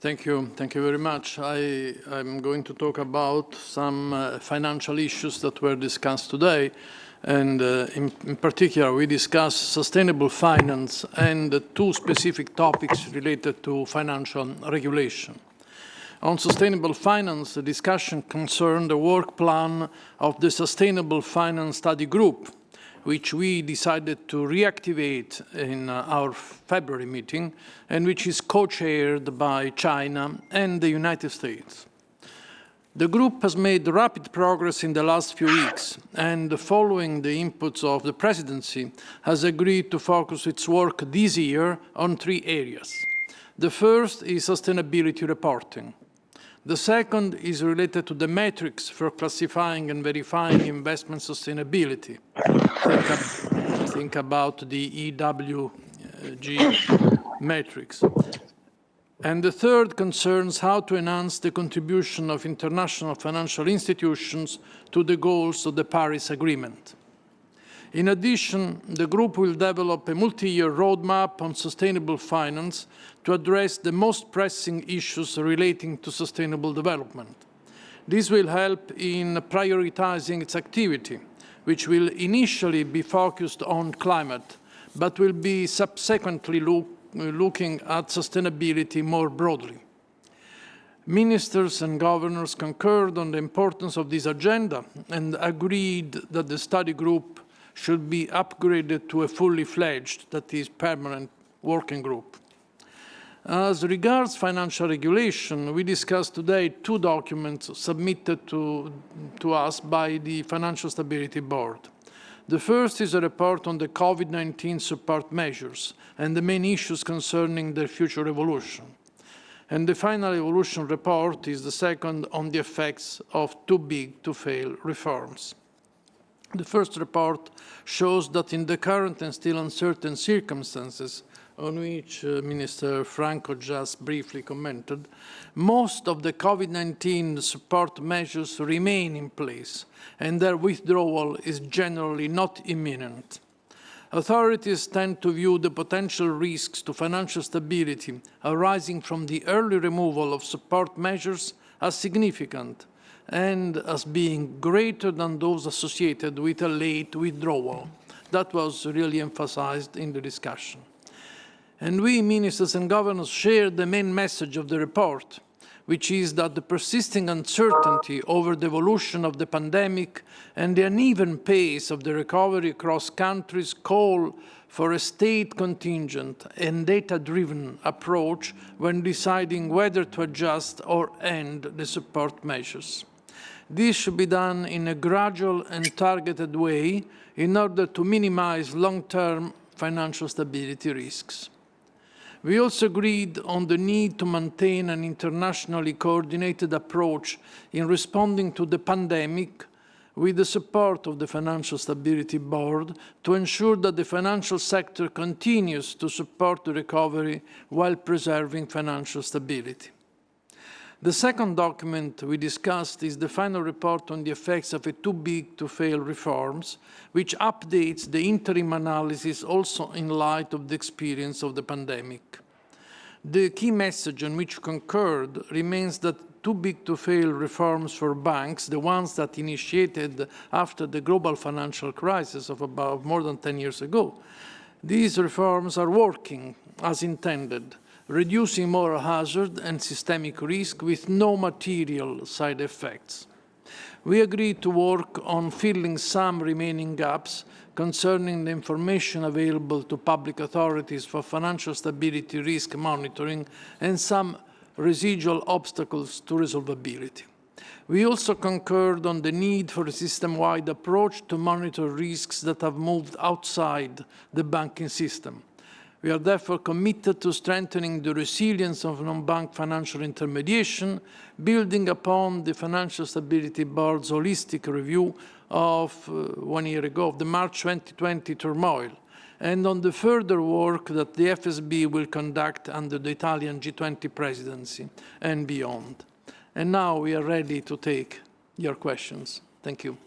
Thank you very much. I'm going to talk about some financial issues that were discussed today. And in particular, we discussed sustainable finance and two specific topics related to financial regulation. On sustainable finance, the discussion concerned the work plan of the Sustainable Finance Study Group, which we decided to reactivate in our February meeting, and which is co-chaired by China and the United States. The group has made rapid progress in the last few weeks, and following the inputs of the Presidency, has agreed to focus its work this year on three areas. The first is sustainability reporting. The second is related to the metrics for classifying and verifying investment sustainability. Think about the EWG metrics. And the third concerns how to enhance the contribution of international financial institutions to the goals of the Paris Agreement. In addition, the group will develop a multi-year roadmap on sustainable finance to address the most pressing issues relating to sustainable development. This will help in prioritizing its activity, which will initially be focused on climate, but will be subsequently looking at sustainability more broadly. Ministers and governors concurred on the importance of this agenda and agreed that the study group should be upgraded to a fully fledged, that is, permanent working group. As regards financial regulation, we discussed today two documents submitted to us by the Financial Stability Board. The first is a report on the COVID-19 support measures and the main issues concerning their future evolution. And the final evolution report is the second on the effects of too-big-to-fail reforms. The first report shows that in the current and still uncertain circumstances, on which Minister Franco just briefly commented, most of the COVID-19 support measures remain in place, and their withdrawal is generally not imminent. Authorities tend to view the potential risks to financial stability arising from the early removal of support measures as significant and as being greater than those associated with a late withdrawal. That was really emphasized in the discussion. And we, ministers and governors, share the main message of the report, which is that the persisting uncertainty over the evolution of the pandemic and the uneven pace of the recovery across countries call for a state contingent and data-driven approach when deciding whether to adjust or end the support measures. This should be done in a gradual and targeted way in order to minimize long-term financial stability risks. We also agreed on the need to maintain an internationally coordinated approach in responding to the pandemic with the support of the Financial Stability Board to ensure that the financial sector continues to support the recovery while preserving financial stability. The second document we discussed is the final report on the effects of a too-big-to-fail reforms, which updates the interim analysis also in light of the experience of the pandemic. The key message on which concurred remains that too-big-to-fail reforms for banks, the ones that initiated after the global financial crisis of about more than 10 years ago, these reforms are working as intended, reducing moral hazard and systemic risk with no material side effects. We agreed to work on filling some remaining gaps concerning the information available to public authorities for financial stability risk monitoring and some residual obstacles to resolvability. We also concurred on the need for a system-wide approach to monitor risks that have moved outside the banking system. We are therefore committed to strengthening the resilience of non-bank financial intermediation, building upon the Financial Stability Board's holistic review of 1 year ago, of the March 2020 turmoil, and on the further work that the FSB will conduct under the Italian G20 presidency and beyond. And now we are ready to take your questions. Thank you.